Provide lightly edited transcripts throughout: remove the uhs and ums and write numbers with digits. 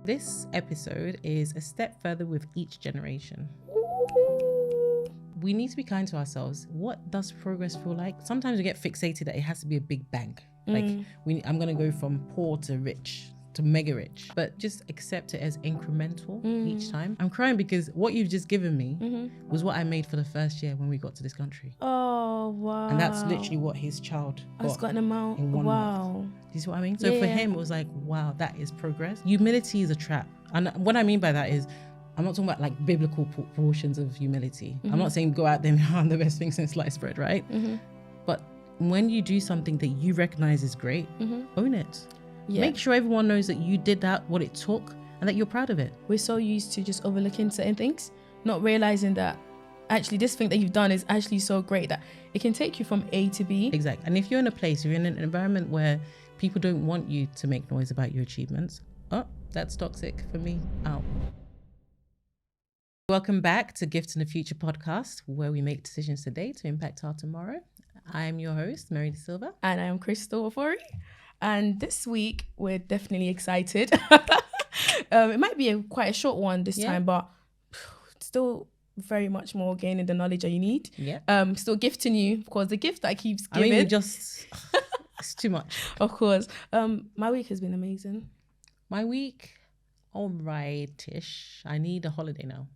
This episode is a step further with each generation. We need to be kind to ourselves. What does progress feel like? Sometimes we get fixated that it has to be a big bang. I'm going to go from poor to rich to mega rich, but just accept it as incremental each time. I'm crying because what you've just given me was what I made for the first year when we got to this country. Oh, wow. And that's literally what his child got an amount in 1 month. Do you see what I mean? So for him, it was like, wow, that is progress. Humility is a trap. And what I mean by that is, I'm not talking about like biblical proportions of humility. I'm not saying go out there and I'm the best thing since sliced bread, right? But when you do something that you recognize is great, own it. Yeah. Make sure everyone knows that you did that, what it took, and that you're proud of it. We're so used to just overlooking certain things, not realizing that actually this thing that you've done is actually so great that it can take you from A to B. Exactly. And if you're in a place, you're in an environment where people don't want you to make noise about your achievements, that's toxic for me. Out. Welcome back to Gifts in the Future podcast, where we make decisions today to impact our tomorrow. I'm your host, Mary De Silva. And I'm Crystal Ofori. And this week, we're definitely excited. It might be quite a short one this time, but still very much more gaining the knowledge that you need. Yeah. Still gifting you, of course, the gift that keeps giving. I mean, it's too much. Of course. My week has been amazing. My week, all right-ish. I need a holiday now.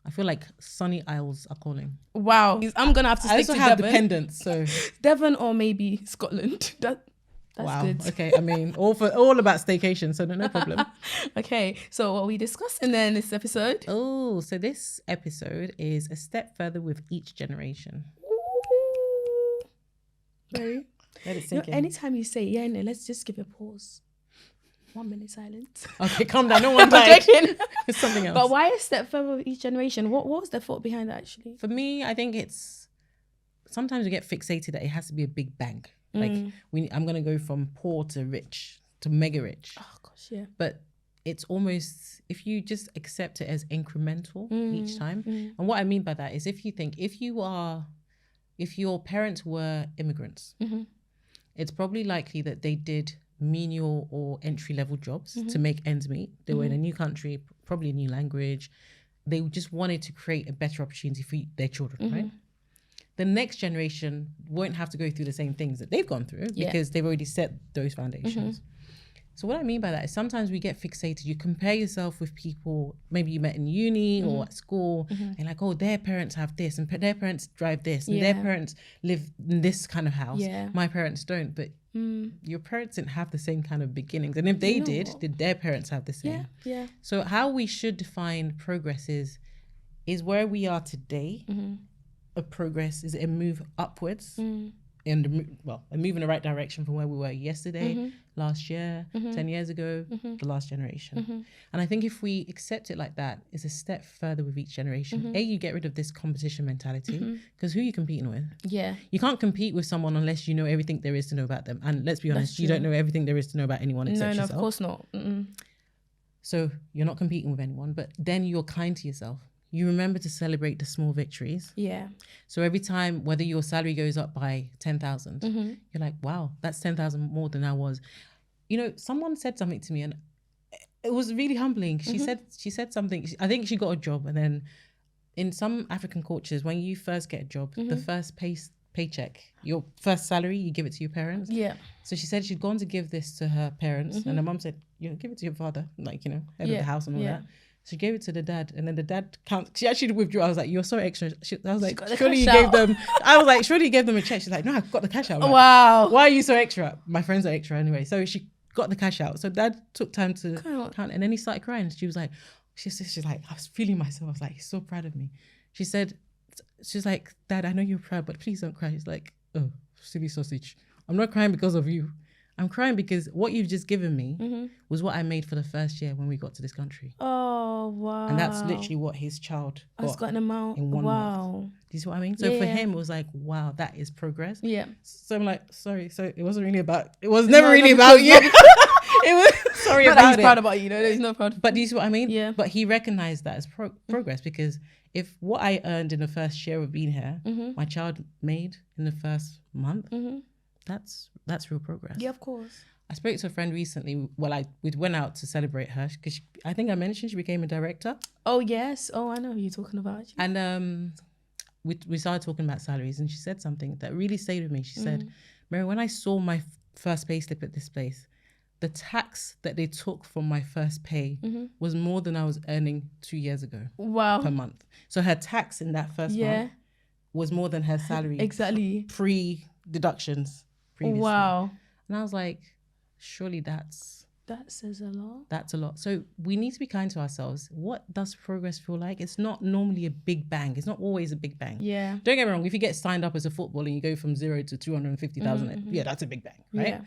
I feel like sunny isles are calling. Wow. I'm going to have to stick to Devon. I also have dependents, so... Devon or maybe Scotland. That's wow. Good. Okay. I mean, all about staycation, so no problem. Okay. So what we discussing then in this episode? Oh, so this episode is a step further with each generation. Very. Let it sink in. Anytime you say no, let's just give a pause. 1 minute silence. Okay, calm down. No one died. It's something else. But why a step further with each generation? What was the thought behind that actually? For me, I think it's sometimes we get fixated that it has to be a big bang. I'm going to go from poor to rich to mega rich. Oh gosh, yeah. But it's almost, if you just accept it as incremental each time. And what I mean by that is if your parents were immigrants, it's probably likely that they did menial or entry-level jobs to make ends meet. They were in a new country, probably a new language. They just wanted to create a better opportunity for their children, right? The next generation won't have to go through the same things that they've gone through because they've already set those foundations. So what I mean by that is sometimes we get fixated. You compare yourself with people maybe you met in uni or at school, and like, oh, their parents have this, and their parents drive this, and their parents live in this kind of house. Yeah. My parents don't, but your parents didn't have the same kind of beginnings. And if they did their parents have the same? Yeah. So how we should define progress is where we are today. A progress is a move upwards and a move in the right direction from where we were yesterday, last year, 10 years ago, the last generation. And I think if we accept it like that, it's a step further with each generation. You get rid of this competition mentality because who are you competing with? Yeah. You can't compete with someone unless you know everything there is to know about them. And let's be honest, you don't know everything there is to know about anyone except yourself. No, of course not. So you're not competing with anyone, but then you're kind to yourself. You remember to celebrate the small victories. Yeah. So every time, whether your salary goes up by 10,000, you're like, wow, that's 10,000 more than I was. You know, someone said something to me and it was really humbling. She said something. I think she got a job, and then in some African cultures, when you first get a job, the first paycheck, your first salary, you give it to your parents. Yeah. So she said she'd gone to give this to her parents, and her mum said, give it to your father, like, head of the house and all that. She gave it to the dad, and then the dad she actually withdrew. I was like, you're so extra. I was like, surely you gave them. I was like, surely you gave them a check. She's like, no, I've got the cash out. Like, wow. Why are you so extra? My friends are extra anyway. So she got the cash out. So dad took time to count, and then he started crying. She was like, she's like, I was feeling myself. I was like, he's so proud of me. She's like, Dad, I know you're proud, but please don't cry. He's like, oh, silly sausage. I'm not crying because of you. I'm crying because what you've just given me was what I made for the first year when we got to this country. Oh, wow. And that's literally what his child got an amount in 1 month. Do you see what I mean? So for him, it was like, wow, that is progress. Yeah. So I'm like, sorry. So it wasn't really about, it was never really about you. It was, sorry not about that he's it. proud about you, he's not proud. But do you see what I mean? Yeah. But he recognized that as progress, because if what I earned in the first year of being here, my child made in the first month, that's real progress. Yeah, of course. I spoke to a friend recently. Well, we went out to celebrate her because I think I mentioned she became a director. Oh, yes. Oh, I know who you're talking about. And we started talking about salaries, and she said something that really stayed with me. She said, Mary, when I saw my first pay slip at this place, the tax that they took from my first pay was more than I was earning 2 years ago. Wow. Per month. So her tax in that first month was more than her salary. Exactly. Pre-deductions previously. Wow. And I was like, surely that says a lot. That's a lot. So we need to be kind to ourselves. What does progress feel like? It's not normally a big bang. It's not always a big bang. Yeah. Don't get me wrong. If you get signed up as a footballer and you go from 0 to 250,000, yeah, that's a big bang, right? Yeah.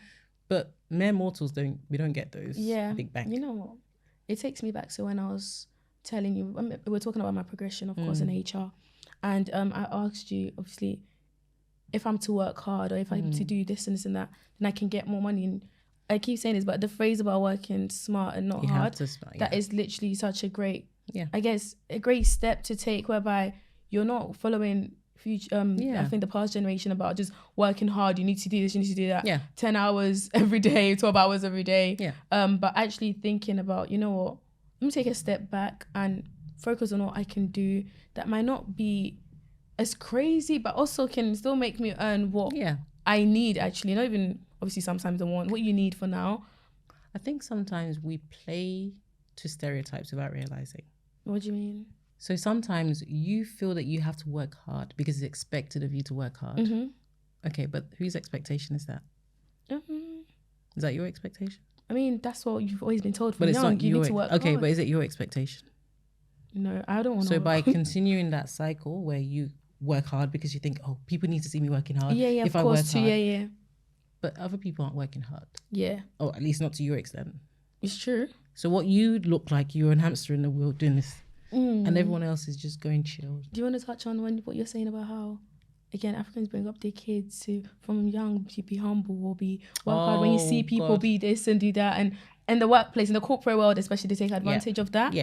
But mere mortals don't get those big bangs. You know what? It takes me back to when I was telling you, we were talking about my progression, of course, in HR. And I asked you, obviously, if I'm to work hard or if I'm to do this and this and that, then I can get more money. And I keep saying this, but the phrase about working smart and not hard, that is literally such a great, I guess, a great step to take, whereby you're not following I think the past generation about just working hard. You need to do this, you need to do that. 10 hours every day, 12 hours every day. But actually thinking about, you know what, let me take a step back and focus on what I can do that might not be as crazy, but also can still make me earn what I need, actually. Not even, obviously, sometimes I want what you need for now. I think sometimes we play to stereotypes without realizing. What do you mean? So sometimes you feel that you have to work hard because it's expected of you to work hard. Okay, but whose expectation is that? Is that your expectation? I mean, that's what you've always been told from young. You need to work hard. Okay, but is it your expectation? No, I don't want to. So by continuing that cycle where you work hard because you think, oh, people need to see me working hard. If I work hard. But other people aren't working hard. Or at least not to your extent. It's true. So what you look like, you're a hamster in the wheel doing this. And everyone else is just going chill. Do you want to touch on what you're saying about how, again, Africans bring up their kids to, from young, to be humble or work hard? When you see people be this and do that, and in the workplace, in the corporate world especially, they take advantage of that.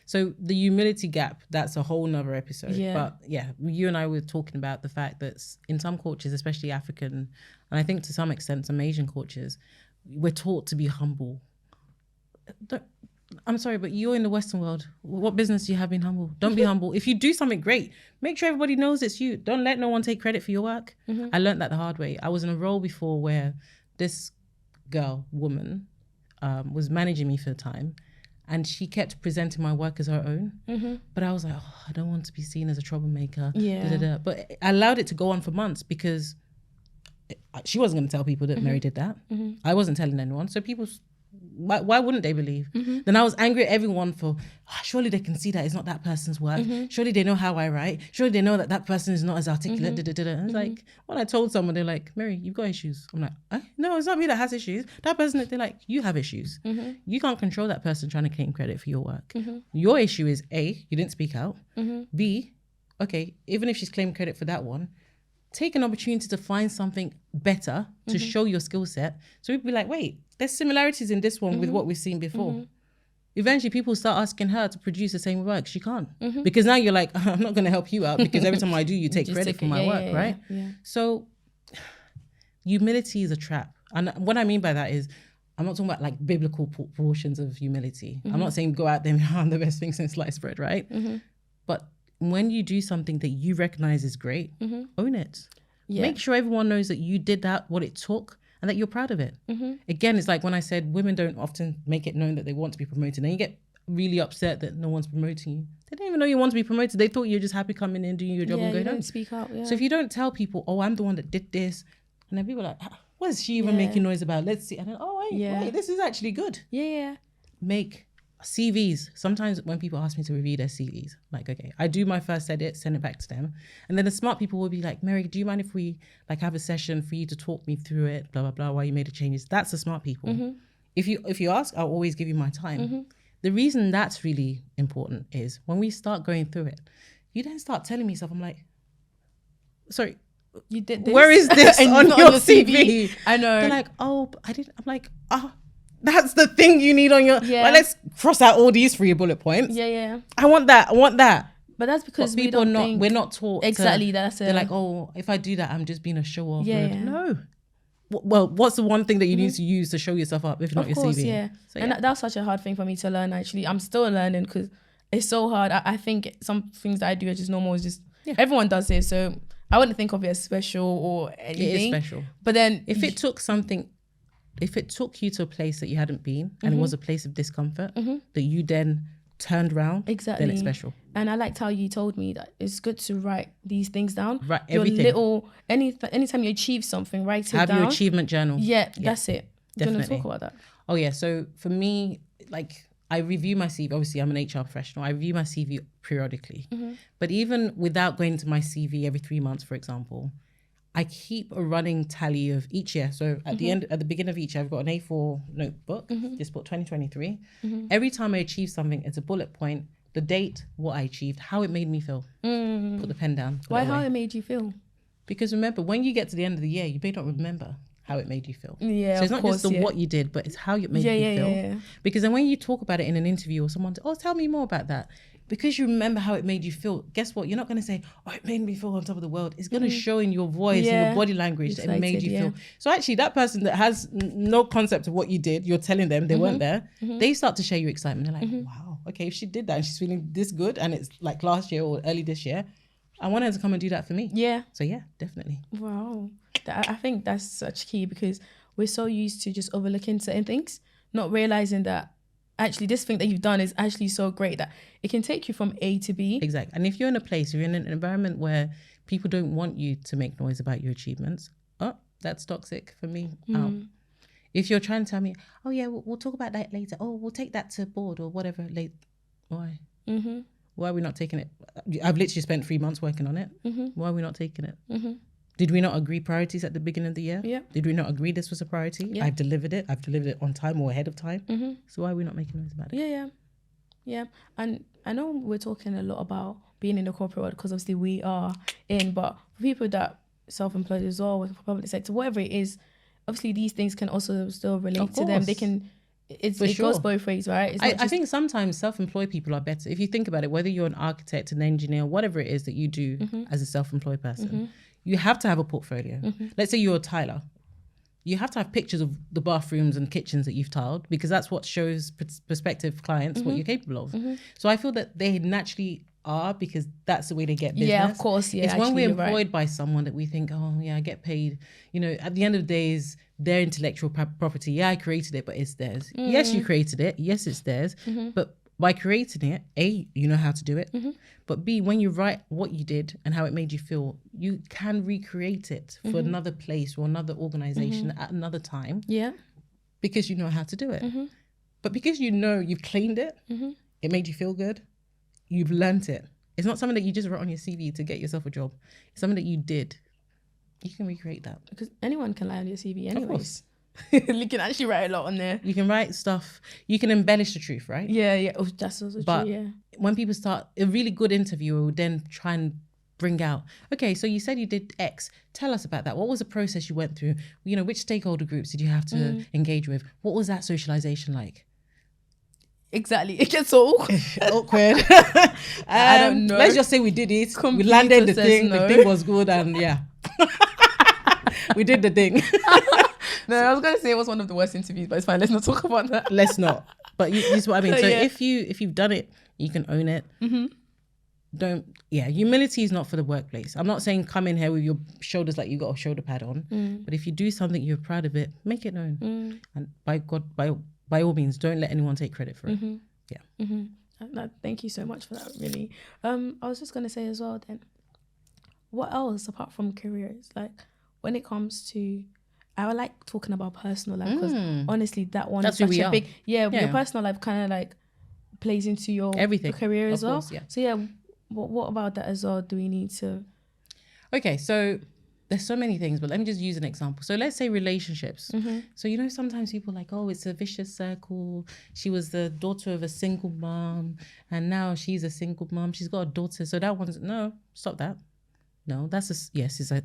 So the humility gap, that's a whole nother episode. But you and I were talking about the fact that in some cultures, especially African, and I think to some extent some Asian cultures, we're taught to be humble. I'm sorry, but you're in the Western world. What business do you have being humble? Don't be humble. If you do something great, make sure everybody knows it's you. Don't let no one take credit for your work. I learned that the hard way. I was in a role before where this woman, was managing me for the time, and she kept presenting my work as her own. But I was like, oh, I don't want to be seen as a troublemaker. But I allowed it to go on for months because she wasn't going to tell people that Mary did that. I wasn't telling anyone. So people... Why wouldn't they believe? Then I was angry at everyone for, surely they can see that it's not that person's work. Surely they know how I write. Surely they know that person is not as articulate. And it's like, when I told someone, they're like, Mary, you've got issues. I'm like, no, it's not me that has issues. That person, they're like, you have issues. You can't control that person trying to claim credit for your work. Your issue is A, you didn't speak out. B, okay, even if she's claiming credit for that one, take an opportunity to find something better to show your skill set. So we'd be like, wait, there's similarities in this one with what we've seen before. Eventually people start asking her to produce the same work. She can't. Because now you're like, I'm not going to help you out because every time I do, you take credit for my work, right? So humility is a trap. And what I mean by that is, I'm not talking about like biblical portions of humility. I'm not saying go out there and I'm the best thing since sliced bread, right? But when you do something that you recognize is great, own it. Make sure everyone knows that you did that, what it took, and that you're proud of it. Again, it's like when I said women don't often make it known that they want to be promoted. And you get really upset that no one's promoting you. They don't even know you want to be promoted. They thought you're just happy coming in, doing your job and going home. Don't speak up. So if you don't tell people, oh, I'm the one that did this, and then people are like, what is she even making noise about? Let's see. And then, oh, wait, this is actually good. Make CVs. Sometimes when people ask me to review their CVs, like, okay, I do my first edit, send it back to them. And then the smart people will be like, Mary, do you mind if we like have a session for you to talk me through it, blah, blah, blah, why you made the changes? That's the smart people. If you ask, I'll always give you my time. The reason that's really important is when we start going through it, you then start telling me stuff. I'm like, sorry, you did this? Where is this on your CV? I know. They're like, oh, I didn't. I'm like, that's the thing you need on your... Well, let's cross out all these 3 bullet points. I want that. But that's because we're not taught. Exactly, that's it. They're like, oh, if I do that, I'm just being a show-off. No. well, what's the one thing that you need to use to show yourself up if not your CV? Yeah. So, and that's such a hard thing for me to learn, actually. I'm still learning because it's so hard. I think some things that I do are just normal. It's just everyone does it. So I wouldn't think of it as special or anything. It is special. But then if it took you to a place that you hadn't been and it was a place of discomfort that you then turned around, then it's special. And I liked how you told me that it's good to write these things down. Write everything. Anytime you achieve something, write it down. Have your achievement journal. Yeah, that's it. Definitely. Do you want to talk about that? Oh yeah. So for me, like, I review my CV. Obviously, I'm an HR professional. I review my CV periodically. But even without going to my CV every 3 months, for example, I keep a running tally of each year. So at the beginning of each year, I've got an A4 notebook, just put 2023. Every time I achieve something, it's a bullet point, the date, what I achieved, how it made me feel. Put the pen down. Why how it made you feel? Because remember, when you get to the end of the year, you may not remember how it made you feel. Yeah, so it's not just what you did, but it's how it made you feel. Yeah. Because then when you talk about it in an interview or someone, tell me more about that. Because you remember how it made you feel, guess what? You're not going to say, it made me feel on top of the world. It's going to show in your voice and your body language that it made you feel. So actually that person that has no concept of what you did, you're telling them they weren't there, they start to share your excitement. They're like, wow, okay, if she did that and she's feeling this good and it's like last year or early this year, I want her to come and do that for me. Yeah. So yeah, definitely. Wow. I think that's such key because we're so used to just overlooking certain things, not realizing that actually this thing that you've done is actually so great that it can take you from A to B. Exactly. And if you're in an environment where people don't want you to make noise about your achievements, that's toxic for me. If you're trying to tell me, we'll talk about that later. We'll take that to board or whatever later. Why? Why are we not taking it? I've literally spent 3 months working on it. Why are we not taking it? Did we not agree priorities at the beginning of the year? Yeah. Did we not agree this was a priority? Yeah. I've delivered it. I've delivered it on time or ahead of time. So why are we not making noise about it? Yeah. And I know we're talking a lot about being in the corporate world because obviously we are in, but for people that self-employed as well, with public sector, whatever it is, obviously these things can also still relate to them. They can, it goes both ways, right? I think sometimes self-employed people are better. If you think about it, whether you're an architect, an engineer, whatever it is that you do as a self-employed person, you have to have a portfolio. Let's say you're a tiler. You have to have pictures of the bathrooms and kitchens that you've tiled because that's what shows prospective clients what you're capable of. So I feel that they naturally are because that's the way they get business. Yeah, of course. Yeah, it's when we're employed by someone that we think, I get paid. You know, at the end of the day, is their intellectual property. Yeah, I created it, but it's theirs. Yes, you created it. Yes, it's theirs. But by creating it, A, you know how to do it. But B, when you write what you did and how it made you feel, you can recreate it for another place or another organization at another time. Yeah. Because you know how to do it. But because you know you've cleaned it, it made you feel good, you've learnt it. It's not something that you just wrote on your CV to get yourself a job. It's something that you did. You can recreate that. Because anyone can lie on your CV anyways. Of course. You can actually write a lot on there. You can write stuff. You can embellish the truth, right? Yeah. Oh, that's also true, yeah. When people start, a really good interviewer will then try and bring out, okay, so you said you did X. Tell us about that. What was the process you went through? You know, which stakeholder groups did you have to engage with? What was that socialization like? Exactly. It gets so awkward. I don't know. Let's just say we did it. We landed the thing. No. The thing was good and yeah. We did the thing. No, I was going to say it was one of the worst interviews, but it's fine. Let's not talk about that. Let's not. But this is what I mean. So if you've done it, you can own it. Humility is not for the workplace. I'm not saying come in here with your shoulders like you got a shoulder pad on. But if you do something, you're proud of it, make it known. And by God, by all means, don't let anyone take credit for it. Thank you so much for that, really. I was just going to say as well then, what else apart from careers? Like when it comes to, I like talking about personal life because honestly, that one is such a big, your personal life kind of like plays into your everything career as well. Course, yeah. So what about that as well? Do we need to? Okay, so there's so many things, but let me just use an example. So let's say relationships. So, you know, sometimes people are like, it's a vicious circle. She was the daughter of a single mom and now she's a single mom. She's got a daughter. So that one's, no, stop that. No,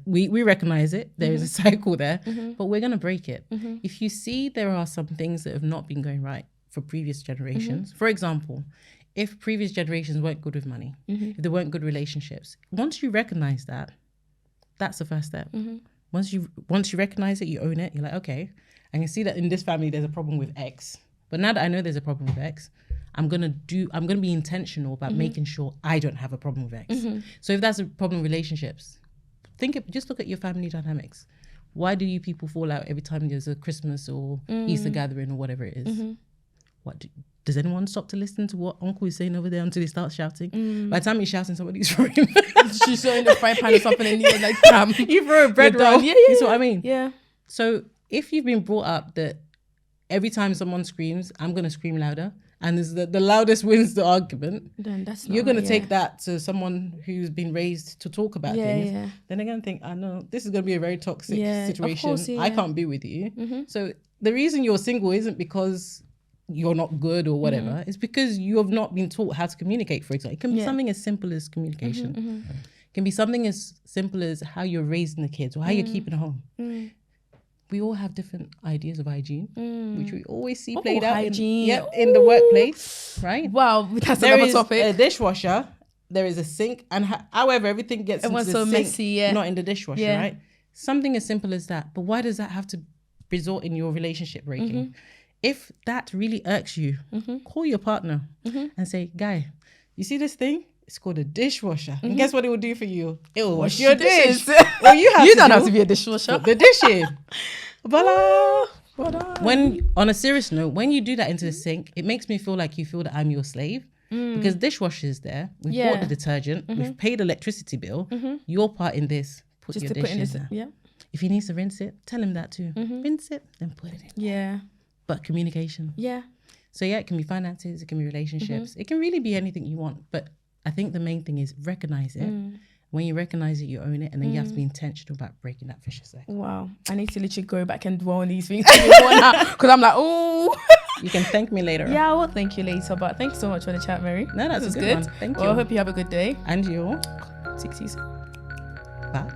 we recognize it. There is a cycle there, but we're going to break it. If you see there are some things that have not been going right for previous generations, for example, if previous generations weren't good with money, if there weren't good relationships, once you recognize that, that's the first step. Once you recognize it, you own it. You're like, okay, I can see that in this family there's a problem with X. But now that I know there's a problem with X, I'm gonna be intentional about making sure I don't have a problem with X. So if that's a problem with relationships, just look at your family dynamics. Why do you people fall out every time there's a Christmas or Easter gathering or whatever it is? Does anyone stop to listen to what Uncle is saying over there until he starts shouting? By the time he's shouting, somebody's throwing. She's throwing the fry pan or something, and you're like, damn. You throw a bread roll. Yeah. You see what I mean? Yeah. So if you've been brought up that every time someone screams, I'm going to scream louder, and the loudest wins the argument, then that's you're going to take that to someone who's been raised to talk about things. Yeah. Then they're going to think, I know this is going to be a very toxic situation. Of course, I can't be with you. So the reason you're single isn't because you're not good or whatever. It's because you have not been taught how to communicate, for example. It can be something as simple as communication. It can be something as simple as how you're raising the kids or how you're keeping a home. We all have different ideas of hygiene, which we always see played out in the workplace, right? Wow, that's another topic. There is a dishwasher, there is a sink, and however everything gets into the sink, messy, not in the dishwasher, right? Something as simple as that. But why does that have to result in your relationship breaking? If that really irks you, call your partner and say, guy, you see this thing? It's called a dishwasher. And guess what it will do for you? It will wash your dish. Well, you don't have to be a dishwasher. Put the dish in. Voila. When, on a serious note, when you do that into the sink, it makes me feel like you feel that I'm your slave. Because dishwasher's there. We've bought the detergent. We've paid electricity bill. Your part in this, put your dish in there. Yeah. If he needs to rinse it, tell him that too. Rinse it, then put it in. Yeah. But communication. Yeah. So it can be finances, it can be relationships. It can really be anything you want. But I think the main thing is recognize it. When you recognize it, you own it, and then you have to be intentional about breaking that vicious cycle. Wow. I need to literally go back and dwell on these things because I'm like, oh. You can thank me later. Yeah, I will thank you later. But thanks so much for the chat, Mary. No, that's good. Thank you. Well, I hope you have a good day. And you. See you soon. Bye.